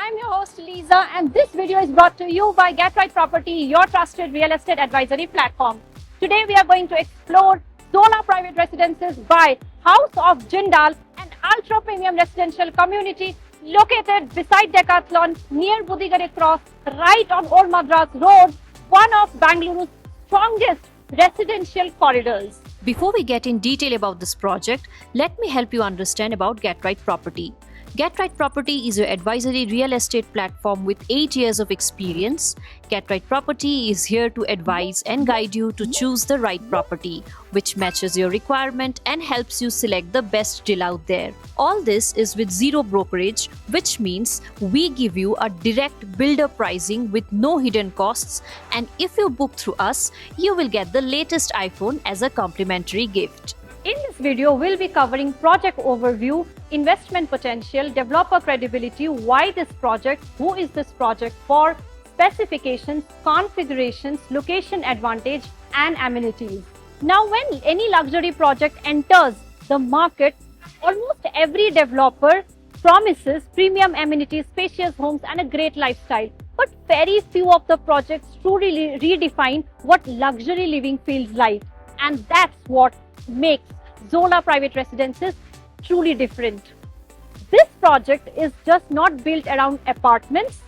I'm your host Lisa, and this video is brought to you by Get Right Property, your trusted real estate advisory platform. Today we are going to explore Zola Private Residences by House of Jindal, an ultra premium residential community located beside Decathlon near Budigare Cross, right on Old Madras Road, one of Bengaluru's strongest residential corridors. Before we get in detail about this project, let me help you understand about Get Right Property. Get Right Property is your advisory real estate platform with 8 years of experience. Get Right Property is here to advise and guide you to choose the right property, which matches your requirement and helps you select the best deal out there. All this is with zero brokerage, which means we give you a direct builder pricing with no hidden costs, and if you book through us, you will get the latest iPhone as a complimentary gift. In this video, we'll be covering project overview, investment potential, developer credibility, why this project, who is this project for, specifications, configurations, location advantage, and amenities. Now, when any luxury project enters the market, almost every developer promises premium amenities, spacious homes, and a great lifestyle. But very few of the projects truly redefine what luxury living feels like. And that's what makes Zola Private Residences truly different. This project is just not built around apartments.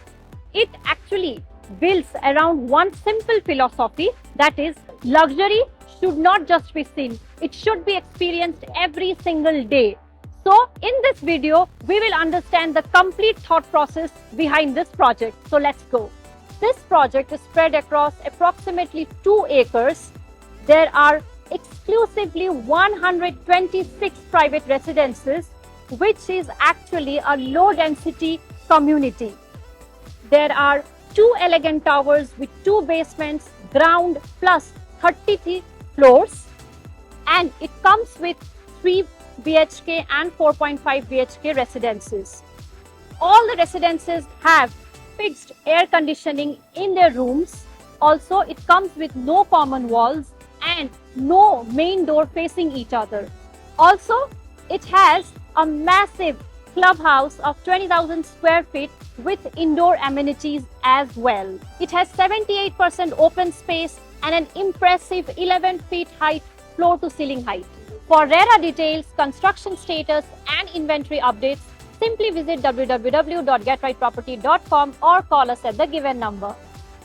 It actually builds around one simple philosophy, that is, luxury should not just be seen, it should be experienced every single day. So in this video, we will understand the complete thought process behind this project. So let's go. This project is spread across approximately 2 acres. There are exclusively 126 private residences, which is actually a low density community. There are 2 elegant towers with 2 basements, ground plus 33 floors, and it comes with 3 BHK and 4.5 BHK residences. All the residences have fixed air conditioning in their rooms. Also, it comes with no common walls and no main door facing each other. Also, it has a massive clubhouse of 20,000 square feet with indoor amenities as well. It has 78% open space and an impressive 11 feet height floor to ceiling height. For RERA details, construction status and inventory updates, simply visit www.getrightproperty.com or call us at the given number.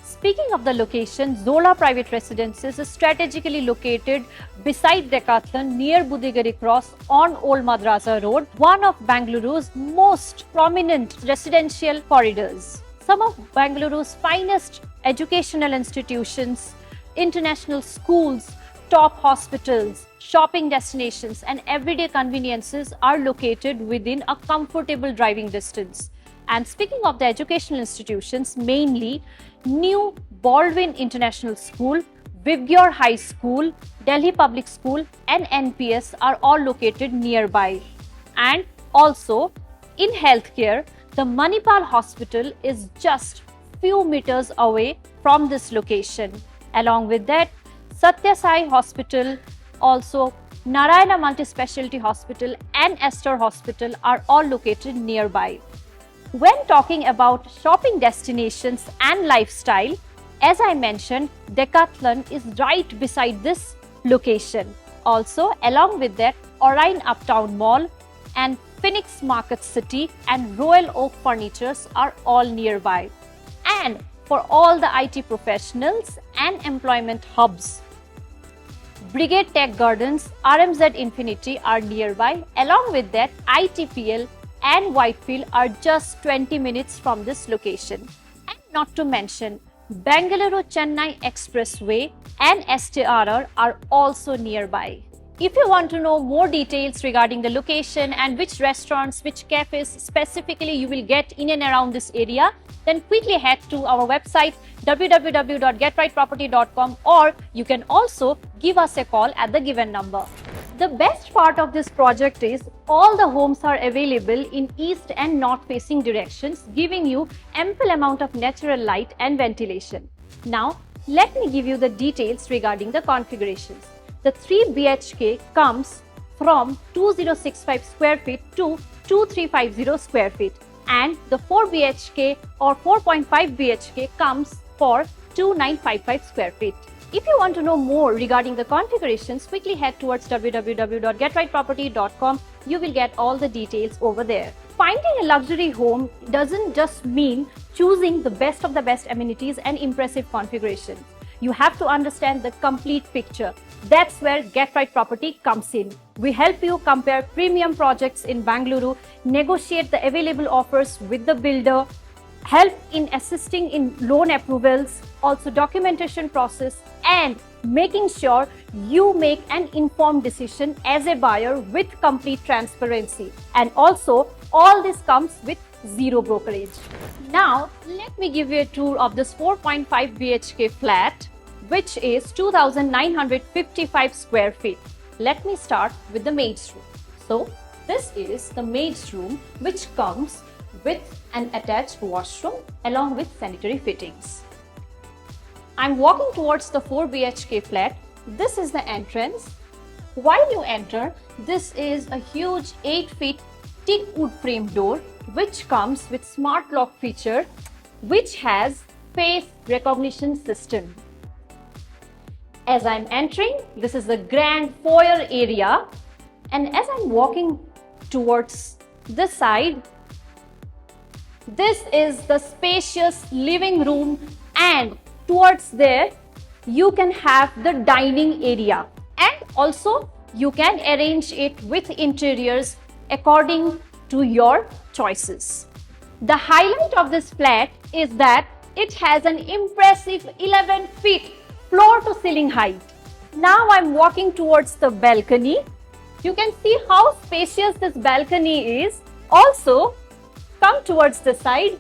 Speaking of the location, Zola Private Residences is strategically located beside Decathlon near Budigare Cross on Old Madrasa Road, one of Bengaluru's most prominent residential corridors. Some of Bengaluru's finest educational institutions, international schools, top hospitals, shopping destinations, and everyday conveniences are located within a comfortable driving distance. And speaking of the educational institutions, mainly New Baldwin International School, Vibgyor High School, Delhi Public School, and NPS are all located nearby. And also, in healthcare, the Manipal Hospital is just few meters away from this location. Along with that, Satya Sai Hospital, also Narayana Multi-Specialty Hospital and Esther Hospital are all located nearby. When talking about shopping destinations and lifestyle, as I mentioned, Decathlon is right beside this location. Also, along with that, Orion Uptown Mall and Phoenix Market City and Royal Oak Furnitures are all nearby. And for all the IT professionals and employment hubs, Brigade Tech Gardens, RMZ Infinity are nearby. Along with that, ITPL and Whitefield are just 20 minutes from this location. And not to mention, Bengaluru-Chennai Expressway and STRR are also nearby. If you want to know more details regarding the location and which restaurants, which cafes specifically you will get in and around this area, then quickly head to our website www.getrightproperty.com, or you can also give us a call at the given number. The best part of this project is all the homes are available in east and north facing directions, giving you ample amount of natural light and ventilation. Now, let me give you the details regarding the configurations. The 3 BHK comes from 2065 square feet to 2350 square feet. and the 4 BHK or 4.5 BHK comes for 2955 square feet. If you want to know more regarding the configurations, quickly head towards www.getrightproperty.com. You will get all the details over there. Finding a luxury home doesn't just mean choosing the best of the best amenities and impressive configurations. You have to understand the complete picture. That's where Get Right Property comes in. We help you compare premium projects in Bangalore, negotiate the available offers with the builder, help in assisting in loan approvals, also documentation process, and making sure you make an informed decision as a buyer with complete transparency. And also, all this comes with zero brokerage. Now, let me give you a tour of this 4.5 BHK flat, which is 2,955 square feet. Let me start with the maid's room. So, this is the maid's room, which comes with an attached washroom along with sanitary fittings. I'm walking towards the 4 BHK flat. This is the entrance. While you enter, this is a huge 8 feet teak wood frame door, which comes with smart lock feature, which has face recognition system. As I'm entering, this is the grand foyer area, and as I'm walking towards this side, this is the spacious living room, and towards there you can have the dining area, and also you can arrange it with interiors according to your choices. The highlight of this flat is that it has an impressive 11 feet floor to ceiling height. Now I'm walking towards the balcony. You can see how spacious this balcony is. Also, come towards the side.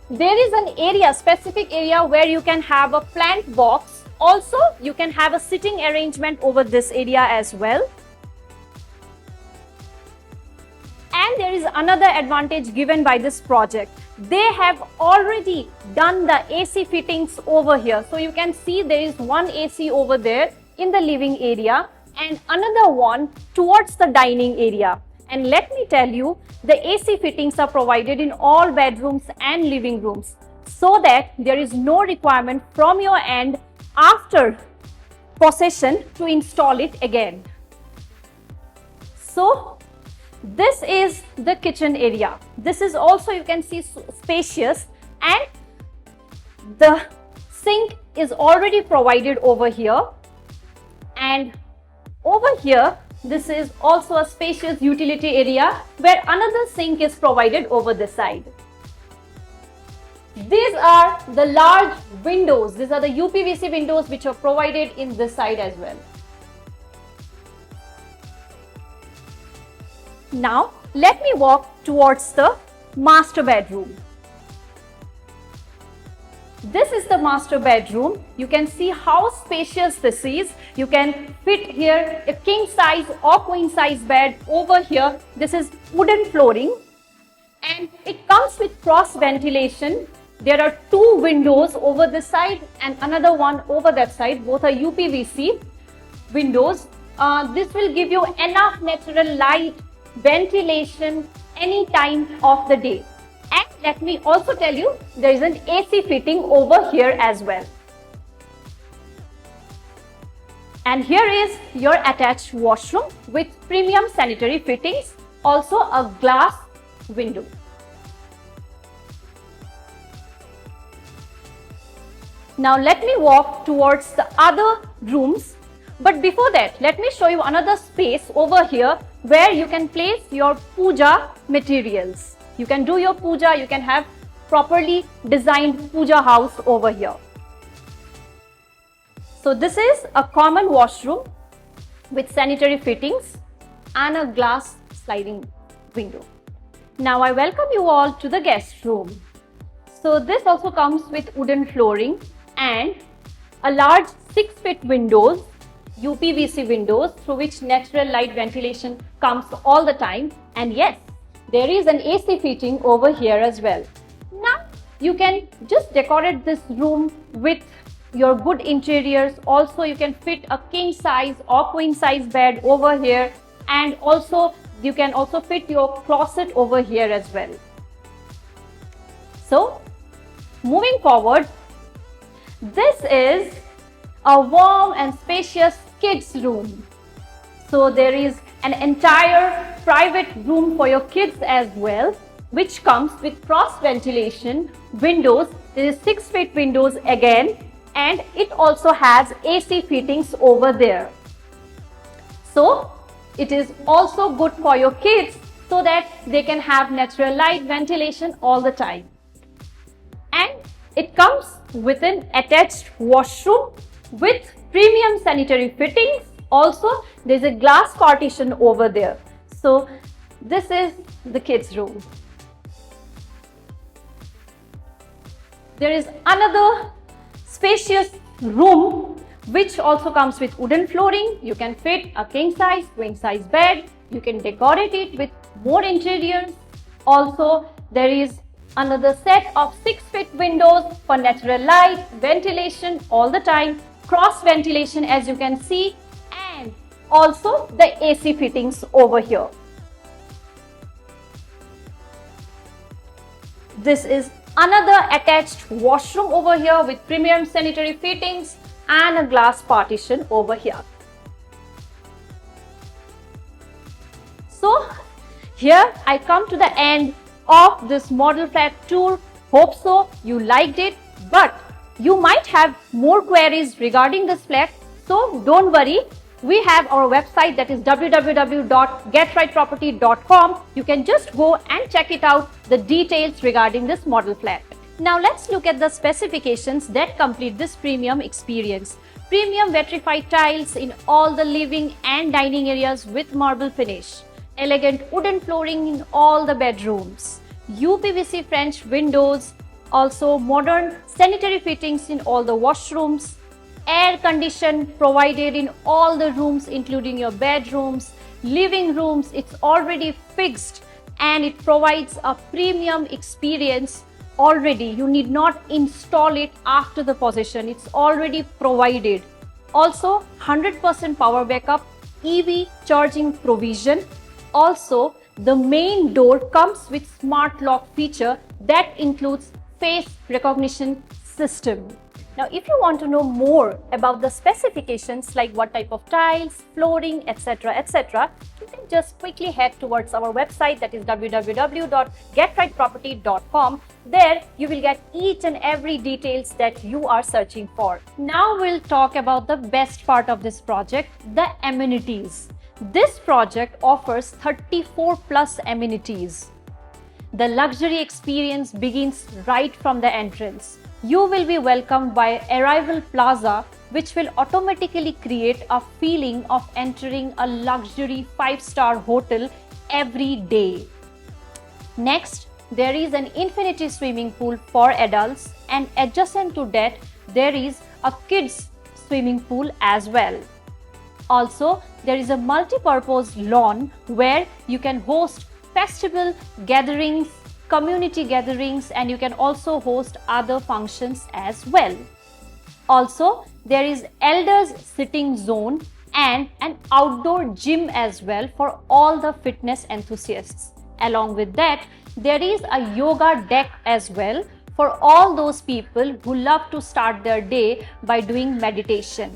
There is an area, specific area where you can have a plant box. Also, you can have a sitting arrangement over this area as well. And there is another advantage given by this project. They have already done the AC fittings over here. So you can see there is one AC over there in the living area and another one towards the dining area. And let me tell you, the AC fittings are provided in all bedrooms and living rooms, so that there is no requirement from your end after possession to install it again. So this is the kitchen area. This is also, you can see, spacious, and the sink is already provided over here. And over here, this is also a spacious utility area where another sink is provided over the side. These are the large windows. These are the UPVC windows which are provided in this side as well. Now, let me walk towards the master bedroom. This is the master bedroom. You can see how spacious this is. You can fit here a king size or queen size bed over here. This is wooden flooring and it comes with cross ventilation. There are two windows over this side and another one over that side. Both are UPVC windows. This will give you enough natural light, ventilation any time of the day. And let me also tell you, there is an AC fitting over here as well. And here is your attached washroom with premium sanitary fittings, also a glass window. Now let me walk towards the other rooms. But before that, let me show you another space over here where you can place your puja materials. You can do your puja, you can have properly designed puja house over here. So this is a common washroom with sanitary fittings and a glass sliding window. Now I welcome you all to the guest room. So this also comes with wooden flooring and a large 6-foot windows, UPVC windows through which natural light ventilation comes all the time. And yes, there is an AC fitting over here as well. Now you can just decorate this room with your good interiors. Also you can fit a king size or queen size bed over here, and also You can also fit your closet over here as well. So, moving forward, this is a warm and spacious kids room. So there is an entire private room for your kids as well, which comes with cross ventilation windows. There is 6 feet windows again, and it also has AC fittings over there. So it is also good for your kids so that they can have natural light, ventilation all the time. And it comes with an attached washroom with premium sanitary fittings. Also, there's a glass partition over there. So this is the kids' room. There is another spacious room which also comes with wooden flooring. You can fit a king size, queen size bed. You can decorate it with more interiors. Also, there is another set of 6 feet windows for natural light, ventilation all the time, cross ventilation as you can see, and also the AC fittings over here. This is another attached washroom over here with premium sanitary fittings and a glass partition over here. So here I come to the end of this model flat tour. Hope so you liked it, but you might have more queries regarding this flat, so don't worry. We have our website, that is www.getrightproperty.com. You can just go and check it out, the details regarding this model flat. Now let's look at the specifications that complete this premium experience. Premium vitrified tiles in all the living and dining areas with marble finish. Elegant wooden flooring in all the bedrooms. UPVC French windows. Also modern sanitary fittings in all the washrooms. Air condition provided in all the rooms including your bedrooms, living rooms. It's already fixed and it provides a premium experience already. You need not install it after the possession. It's already provided. Also 100% power backup, EV charging provision. Also, the main door comes with smart lock feature that includes face recognition system. Now, if you want to know more about the specifications like what type of tiles, flooring, etc., you can just quickly head towards our website, that is www.getrightproperty.com. There you will get each and every details that you are searching for. Now we'll talk about the best part of this project, the amenities. This project offers 34 plus amenities. The luxury experience begins right from the entrance. You will be welcomed by Arrival Plaza, which will automatically create a feeling of entering a luxury 5-star hotel every day. Next, there is an infinity swimming pool for adults, and adjacent to that, there is a kids swimming pool as well. Also, there is a multi-purpose lawn where you can host festival gatherings, community gatherings, and you can also host other functions as well. Also, there is elders sitting zone and an outdoor gym as well for all the fitness enthusiasts. Along with that, there is a yoga deck as well for all those people who love to start their day by doing meditation.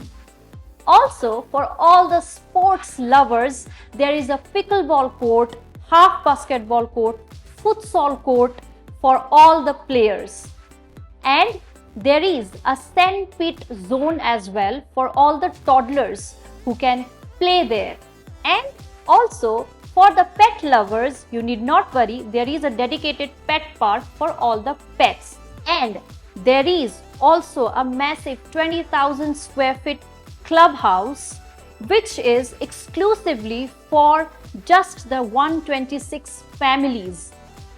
Also, for all the sports lovers, there is a pickleball court, half basketball court, futsal court for all the players. And there is a sandpit zone as well for all the toddlers who can play there. And also, for the pet lovers, you need not worry, there is a dedicated pet park for all the pets. And there is also a massive 20,000 square feet clubhouse, which is exclusively for just the 126 families.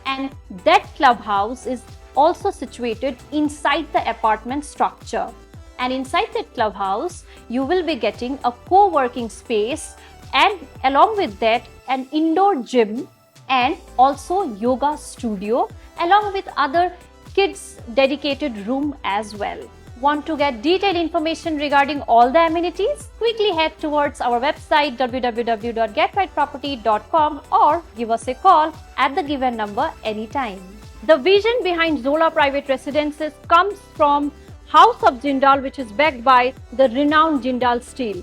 And that clubhouse is also situated inside the apartment structure. And inside that clubhouse, you will be getting a co-working space, and along with that, an indoor gym and also yoga studio, along with other kids dedicated room as well. Want to get detailed information regarding all the amenities? Quickly head towards our website www.getrightproperty.com or give us a call at the given number anytime. The vision behind Zola Private Residences comes from House of Jindal, which is backed by the renowned Jindal Steel.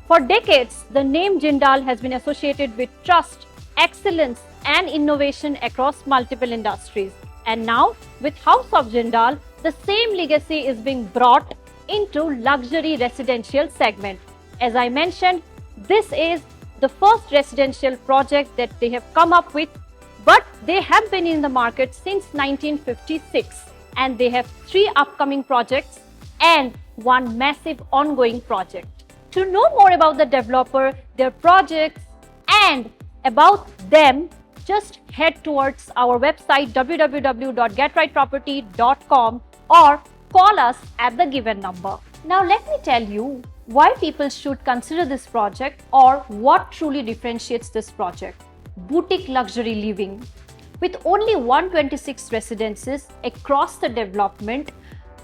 For decades, the name Jindal has been associated with trust, excellence, and innovation across multiple industries. And now, with House of Jindal, the same legacy is being brought into luxury residential segment. As I mentioned, this is the first residential project that they have come up with, but they have been in the market since 1956, and they have 3 upcoming projects and 1 massive ongoing project. To know more about the developer, their projects, and about them, just head towards our website www.getrightproperty.com or call us at the given number. Now let me tell you why people should consider this project or what truly differentiates this project. Boutique luxury living. With only 126 residences across the development,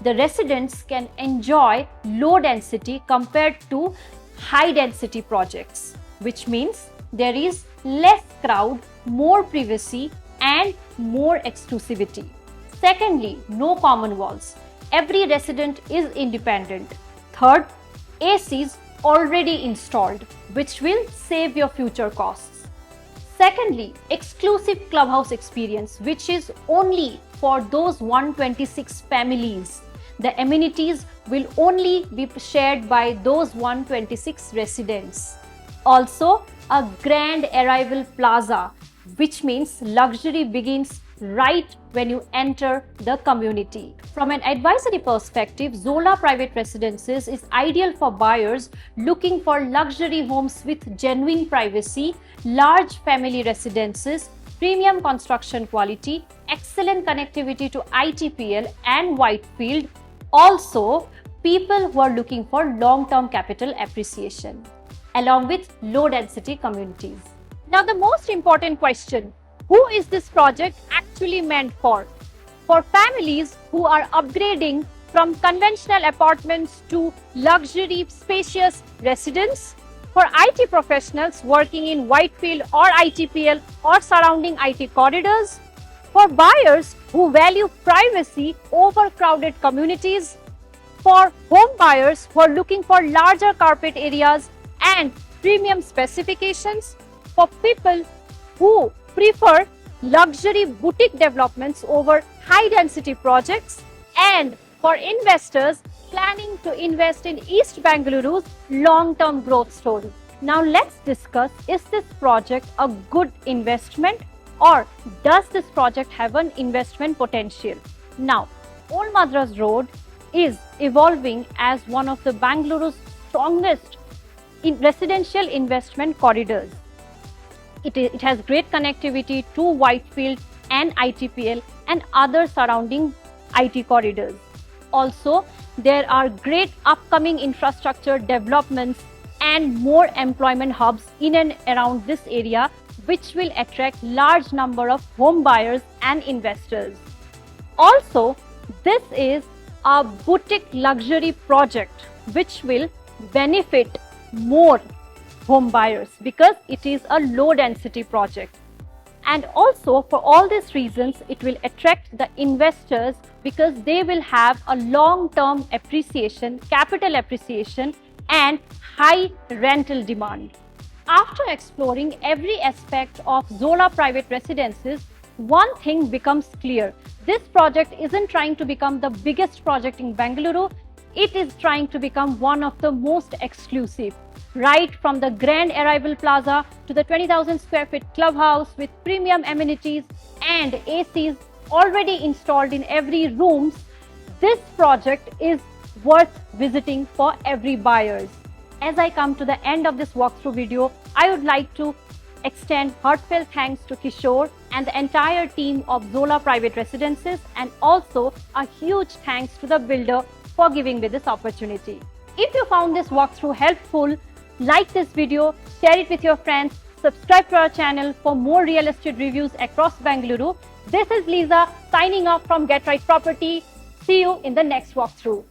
the residents can enjoy low density compared to high density projects, which means there is less crowd, more privacy, and more exclusivity. Secondly, no common walls. Every resident is independent. Third, ACs already installed, which will save your future costs. Secondly, exclusive clubhouse experience, which is only for those 126 families. The amenities will only be shared by those 126 residents. Also, a grand arrival plaza, which means luxury begins right when you enter the community. From an advisory perspective, Zola Private Residences is ideal for buyers looking for luxury homes with genuine privacy, large family residences, premium construction quality, excellent connectivity to ITPL and Whitefield. Also, people who are looking for long-term capital appreciation, along with low-density communities. Now, the most important question: who is this project actually meant for? For families who are upgrading from conventional apartments to luxury, spacious residence, for IT professionals working in Whitefield or ITPL or surrounding IT corridors, for buyers who value privacy over crowded communities, for home buyers who are looking for larger carpet areas and premium specifications, for people who prefer luxury boutique developments over high-density projects, and for investors planning to invest in East Bengaluru's long-term growth story. Now let's discuss, is this project a good investment or does this project have an investment potential? Now, Old Madras Road is evolving as one of the Bengaluru's strongest residential investment corridors. It has great connectivity to Whitefield and ITPL and other surrounding IT corridors. Also, there are great upcoming infrastructure developments and more employment hubs in and around this area, which will attract large number of home buyers and investors. Also, this is a boutique luxury project which will benefit more home buyers because it is a low density project. And also, for all these reasons, it will attract the investors because they will have a long-term appreciation, capital appreciation, and high rental demand. After exploring every aspect of Zola Private Residences, one thing becomes clear. This project isn't trying to become the biggest project in Bengaluru. It is trying to become one of the most exclusive. Right from the Grand Arrival Plaza to the 20,000 square feet clubhouse with premium amenities and ACs already installed in every room, this project is worth visiting for every buyers. As I come to the end of this walkthrough video, I would like to extend heartfelt thanks to Kishore and the entire team of Zola Private Residences, and also a huge thanks to the builder for giving me this opportunity. If you found this walkthrough helpful, like this video, share it with your friends, subscribe to our channel for more real estate reviews across Bengaluru. This is Lisa signing off from Get Right Property. See you in the next walkthrough.